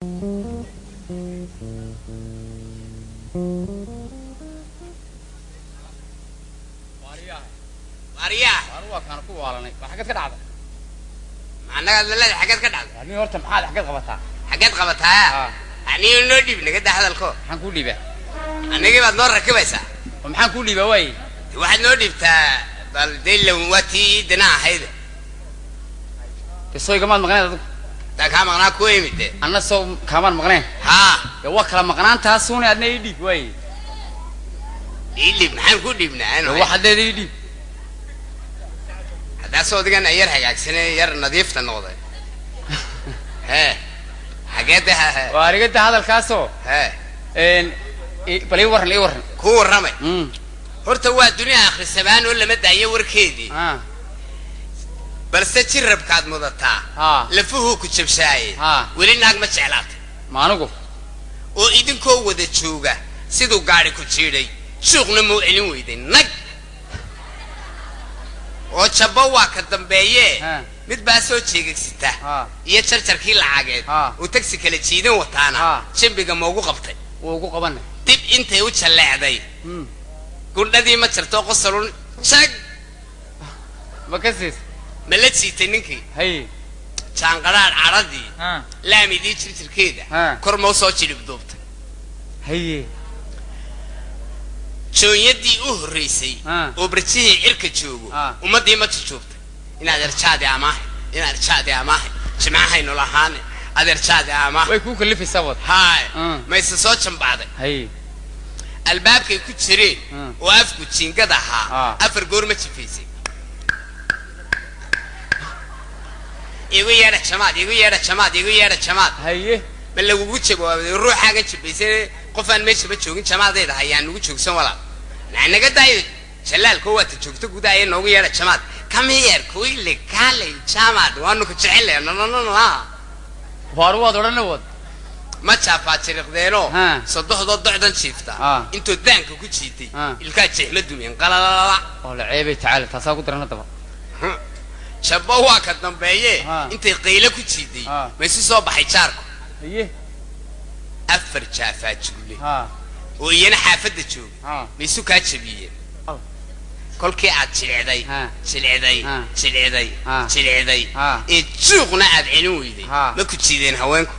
أروح كان كوه على نيك حاجات كده عادة معناها لا حاجات كده عادة يعني هرت محل حاجات قبتها يعني نودي بنقد هذا الكو هنقول لي بقى أنا جيب النور ركبيسا ومحنقول لي بقى وين واحد نودي بتاع بالدل واتي دنا هيدا الصوي كمان مغنى ده كمان مغنى كوي ميته أنا صو كمان مغنى ها يوكل مغنى أنت هسوني أدنى يدي وين اللي بنحنقول لي بنا واحد يدي هذا صوت كان أير حاجة سنة أير نظيف تنوضه ها حاجات ده وارجعت هذا الكاسو ها إن بلي ورن كور رمي هرت هو الدنيا آخر السبان ولا مدة يور كيدي بس تجرب كاد مضطع لفوه كتشب شاي وليناك ما تعلات ما نقول وإذن كو وده تشوجا سيدو قاري كتشيري شغل مو إلين ويدين نج وتشبوا كدم بيه متباسو تشيك ستة يتشرشر كيل عاجد وتكسي كل تشيدين وطانا شنبيجا موجو قبطي ووجو قبنا تب أنت وتشلع عدي كل ذي ما تشرتو قصرون شق بكسس ملتشي تنينكي هي كان قرار عرضي لا ميدي تشرشر كده كرمو صوتي بدوبت هي شو يدي رئيسي وبرتيه إرك تشوجو وما دي ما تشوفت إن هذا رشاد يا ماهي جماعة إنه لهاني هذا رشاد يا ماهي ويكون كل في صوت هاي ما يصوت شن بعده هي الباب كي كتشرين وقف كتشين كدها أفر جور ما تشوفيسي يقول يا شماد هي من لو وجهه يروح حاجة تشوفيسي قفان ماشي بتشوفين شماد ده هي يعني وجهه سولا لأن قد أيه شلال قوة تشوفته قد أيه نوعي يا شماد كم هي كويل كالي شماد وانو كتشعله لا فارو هذا ولا ما تشافى شريك ذينو صدق ضد شيفتا انتو دانك كوتشيتي الكاتش لدم ينقلا والله عيب تعال تساقط درنا طبعا شبوها كدم بيه انت قيله كوتشيتي ما يسوى بحيشاركو ايه افر شافات شغلي وينا حافظ تشوف ميسو كاتشبيه كل كي عاد شلعدي تشوقنا عاد عنويدي ما كنتيدين هوانكو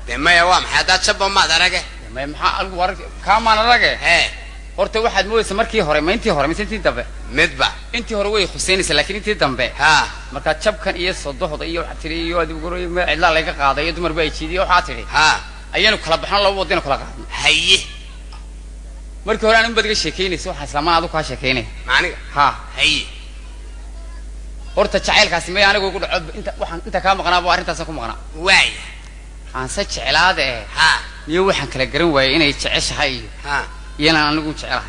دمايا وام حدا شبه ما درجه دمايا محا الور كمان درجه horta waxaad moodaysaa markii hore ma intii hore mise intii dambe midba intii hore way khuseenaysaa laakiin intii dambe marka jabkan iyo sodoxda iyo waxa tiri iyo adigu goroy ma cidla laga qaaday iyo dumar bay jiidiyo waxa tiri ayanu kala baxan laba wadina kala qaadno haye markii hore aan badiga sheekeynayso waxa islaama aad ku ka sheekeynay maaniga haye horta jacaylkaasi ma anigu ugu dhaco inta ka maqnaa baa arintaas ku maqnaa waay aan sa jecelaade iyo waxaan kala garan waayay inay jeceshahay يلا أنا نقول شعرها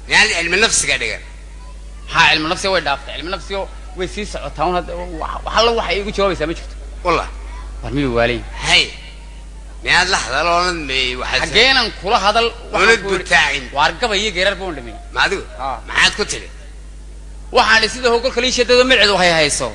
يعني علم النفس قاعد يقول علم النفس هو يدافع علم النفس هو ويسيس عطاون هذا وحلا واحد يقول شو بيسميه شفت والله برمي والين هاي يعني لحظة لو أنا واحد حقيقة كل هذا ولد بتاعين وارجع بيجي غير بون دمين ما أدري ما عاد كنت لي واحد يصير هو كل كليشة ده مرعد وهاي صو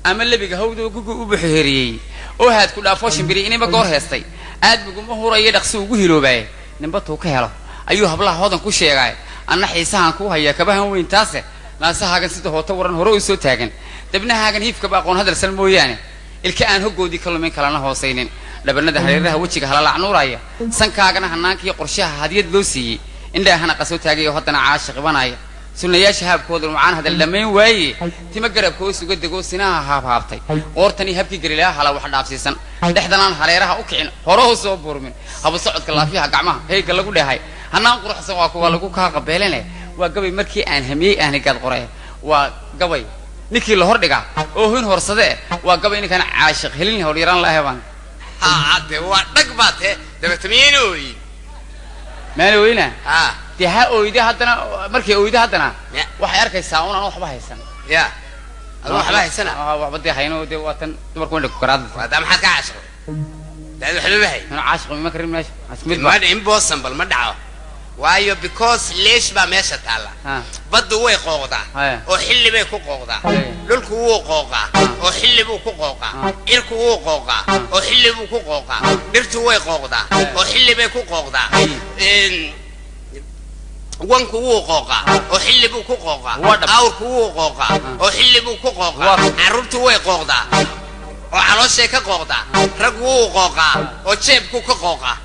أما اللي بيجهود وبحرية وهاد كل أفوش بري إني بقول هستي أد بقول ما هو رأي دخسو وجهلو باي نبضه كهلا أيها بلا هذا كل شيء جاي أنا حيسان كوه هي كبه هو ينتاسه ناس هاجن سيده هو تورن هرو يسوي تاجن تبنا هاجن هيف كبه قون هذا السلمو يعني الكائن هو جودي كل من كلامنا هو سينين لبنا ده هيرها وجهك هلا لعنو راية سن كاجنا هناك يقرشها هدية دوسي إن ده هنا قصو تاجي وحطنا عاشق بنايا سنة يا شهاب كودر معان هذا اللمين وعي تمجرب كويس وقد جو سناها هابطي أورتني هبكي جريلا هلا واحد عفسيسن دحدنا هريرها أوكين هروه صوبور من هبو صعد كلا فيها قعمها هي قال لقول هاي هنا قرح سوا كوا لقول كها قبلنا وقبل مركي أنهمي أهني قد قريه وقبل نكيل الهردقة وهون هرصده وقبل إني كان عاشق هلين هوليران لا هبان عاد ودقبته ده بتمينوي ما نوينا تها أويده هاتنا مركي أويده هاتنا وحيرك يساوون أنا وحبه يسنا يا أنا وحبه يسنا وحبدي حينه ودي واتن تمركون لك كراد هذا ما حد عاشق ده حلو هاي أنا عاشق ما كريم ماشي ما إمبوسن بل ما دعوه waayo because leesh baa meesha taala baddu way qooqdaa oo xilli bay ku qooqdaa dhulku wuu qooqaa oo xilli buu ku qooqaa cirku wuu qooqaa oo xilli buu ku qooqaa dhirtu way qooqdaa oo xilli bay ku qooqdaa wanku wuu qooqaa oo xilli buu ku qooqaa awrku wuu qooqaa oo xilli buu ku qooqaa carruurtu way qooqdaa oo calooshay ka qooqdaa rag wuu qooqaa oo jeebku ka qooqaa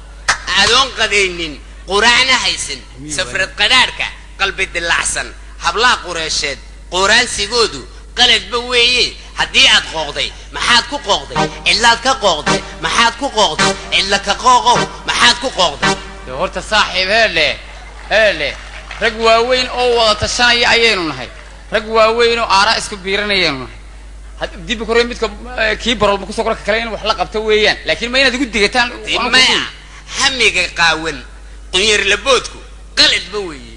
adoon qadaynin quraana haysan safrad qadhaadhka qalbi dilacsan hablaha qureesheed quraansigoodu qaladba weeye haddii aad qooqday maxaad ku qooqday cillaad ka qooqday maxaad ku qooqday cilla ka qooqow maxaad ku qooqday horta saaxiib heele rag waaweyn oo wada tashanaya ayaynu nahay rag waaweyn oo aaraa isku biiranayaynu nahay dib korey midka kii barolma kusoo korka kale in wax la qabto weeyaan laakiin ma inaad igu digataan maya hamiga qaawan qunyar laboodku qaladba weeye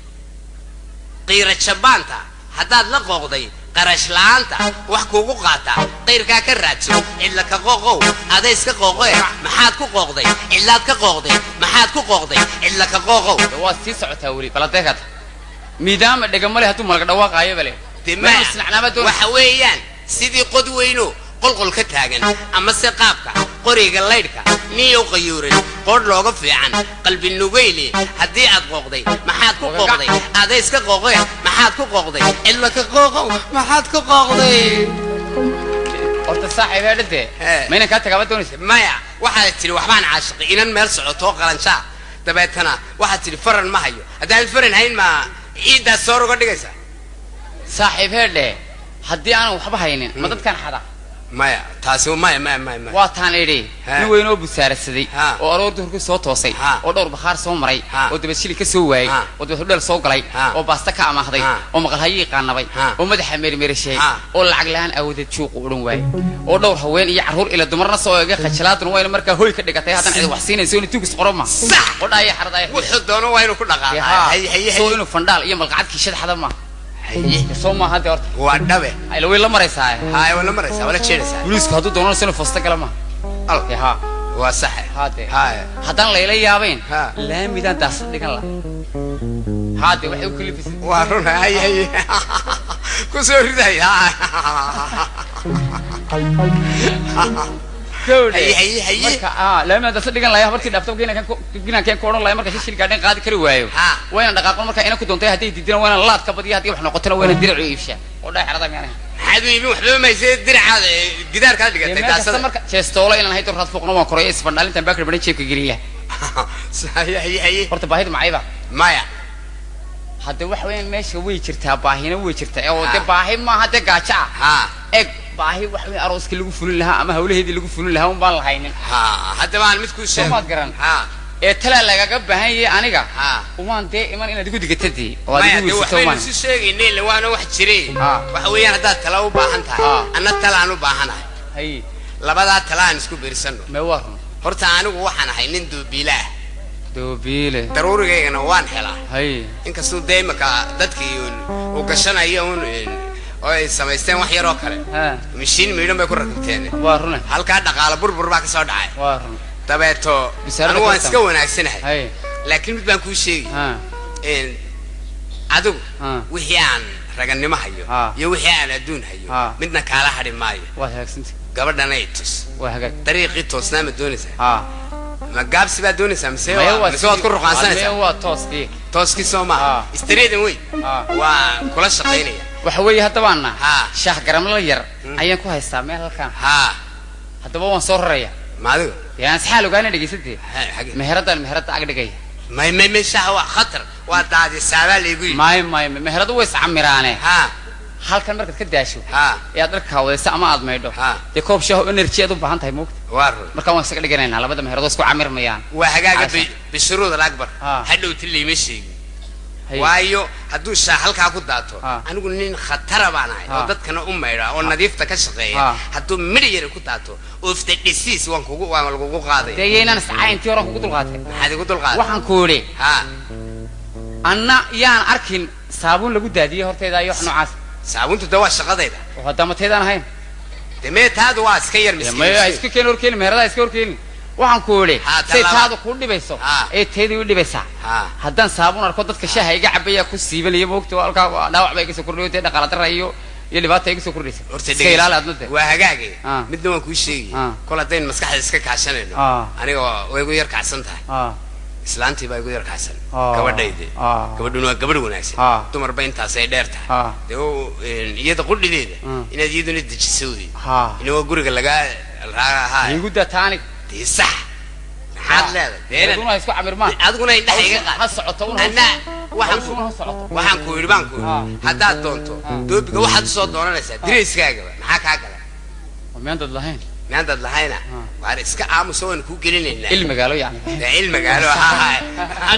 qiira jabaanta haddaad la qooqday qarash la'aanta wax kuugu qaataa qayrkaa ka raadso cidla ka qooqow adays ka qooqoe maxaad ku qooqday cillaad ka qooqday maxaad ku qooqday cidla ka qooqow waad sii socotaa weli baladeekata miidaama dhegamale hadduu malaga dhawaaqaayaba leh waxa weeyaan sidii qod weyno qolqol ka taagan ama se qaabka qoriga laydhka niyow qayuuran qoodh looga fiican qalbi nugeyle haddii aad qooqday maxaad ku qooqday adays ka qooqoe maxaad ku qooqday cidla ka qooqow maxaad ku qooqday horta saaxiib heedhade ma inan kaa tagaaba doonaysa maya waxaad tidhi waxbaan caashiqay inan meel socotoo qalanshaa dabeetana waxaad tidhi faran ma hayo haddaan faran hayn ma ciiddaas soor uga dhigaysa saaxiib heedhe haddii aanan waxba haynin ma dadkaan xada maya taasi maya waa taan idhi nin weyn oo busaarasaday oo aroor duhurkii soo toosay oo dhowr bakhaar soo maray oo dabad shili ka soo waayey oo dabad hudheel soo galay oo baasta ka amaahday oo maqalhayii qaanabay oo madaxa meermeerashay oo lacag la'aan awoodeed juuqu odhan waayey oo dhowr haween iyo carruur ila dumarna soo eegay khajalaaduna wayna markaa hoy ka dhigatay haddana cid wax siinayso inuu tuugis qoro ma oo dhaaya xaradaaya wuxuu doono waa inuu ku dhaqaaqaa soo inuu fandhaal iyo malqacad kiishad xada ma soo ma hadda horta waa dhabe ayla way la maraysaa haay wala maraysaa wala jeedaysaa booliisku hadduu doono sino fasta gala ma alka ha waa sax haay haddaan layla yaabayn laamidaan daasad dhigan la haade waxay u kalifisay waa run hay ku soo riday marka laamidaan daasad dhigan lahaa markii dhaafto ginaan keen ku odhan lahaa marka shil gaadhin qaadi kari waayo wayna dhaqaaqon marka ina ku doontay hadday diidina wayna laad ka badiya haddii wax noqotona wayna dirac u iibshaa oo dhaay xarada miyaan maxaad u iibin waxba maysay diracaada gidaarkaad dhigatay daasada marka jeestoola inaan haydo raad fuuqno waan koraya isbandhaalintan baakir badan jeebka geliya horta baahida macayba maya hadda wax weyn meesha way jirtaa baahina way jirtaa oo de baahi maaha de gaaja ah eg baahi wax weyn arooska lagu fulin lahaa ama hawlaheedii lagu fulin lahaa un baan lahaynin hadda baan mid ku sheeg maad garan ee tala lagaga baahan yahay aniga umaan dee iman inaad igu digatadii oo aad igu wiisato waan si sheegaynay waana wax jiray waxa weeyaan haddaad tala u baahan tahay anna tala aan u baahanahay hay labadaa tala aan isku biirsano ma warno horta anigu waxaan ahay nin duubiila ah duubiile daruurigaygana waan helaa hay inkastuu dee imaka dadkii uu gashanayo un oo ay samaysteen wax yaroo kale mishiin miidhan bay ku rakibteen waa run halkaa dhaqaalo burbur baa ka soo dhacay waa run dabeeto anigu waan iska wanaagsanahay laakiin mid baan kuu sheegi adigu wixii aan raganimo hayo iyo wixii aan adduun hayo midna kaala hadhi maayo waa hagaagsantay gabadhanay tus waa hagaag dariiqii toosnaa ma doonaysaa ma gaabsi baa doonaysaa mise waad ku ruqaansanaysaa waa tooskii soo maaha istreedan wey waan kula shaqaynaya waxa weeye haddabaana shaah garamla yar ayaan ku haystaa meel halkaan haddaba waan soo raraya maadigo yaan saxaal ogaana dhegaysatay meherada ag dhigaya may shaah waa khatar waa daadi saabaa laygu yidhi may meheradu way iscamiraane halkan markaad ka daasho ee aad dharka wadaysa ama aad maydho dee koob shaah oo energy aad u baahan tahay moogta waa run markaan waan isaga dhiganaynaa labada meheradoo isku camirmayaan waa hagaaga bishuruud alakbar hadhowti liima sheegin waayo hadduu shaah halkaa ku daato anigu nin khatara baan ahay oo dadkana u maydha oo nadiifta ka shaqeeya hadduu midh yar ku daato oofta dhisiis waan lagugu qaaday dee yaynaan iscayntii horan kugu dulqaatay maxaad igu dulqaaday waxaan ku idhi anna yaan arkin saabuun lagu daadiyey hortayda iyo wax noocaas saabuntu de waa shaqadayda oo haddama taydaan ahayn de mee taadu waa iska yar miskiin iska keen horkeeni meheradaha iska horkeeni waxaan ku yidhi Ha, say talabaad. taadu ku dhibayso Ha. ee teedii u dhibaysaa Ha. haddaan saabuun arko dadka shaaha iga cabaya ku siibanaya moogta halkaa dhaawac bay iga soo kordhayo dhaqaala darra iyo dhibaata iga soo kordhaysa horta iska ilaali adna de waa hagaage Ah. midna waan kuu sheegaya Ah. kol haddayn maskaxda iska kaashanayno Ah. aniga way igu yar kacsan tahay ah islaantii baa igu yar kacsan Ah. gabadhayde Ah. gabadhuna waa gabadh wanaagsan Ah. dumarba intaas ay dheer tahay Ah. dee iyada qudhideeda Ah. inaad iyaduna dejisowdi ha ina waa guriga lagaa raaha igu dataanig dee sax maxaad leedahay aduna isku camirmaan adiguna indhaha iga ha qaad socoto un anna hawshuun ha socoto waxaan ku yidhi baan ku yidhi haddaad doonto doobiga waxaad usoo doonanaysaa dirayskaagaba maxaa kaa gala miyaan dad lahayn miyaandaad lahayna waar iska aamuso waan kuu gelinaynaa il magaalo yani dee il magaalo ha ha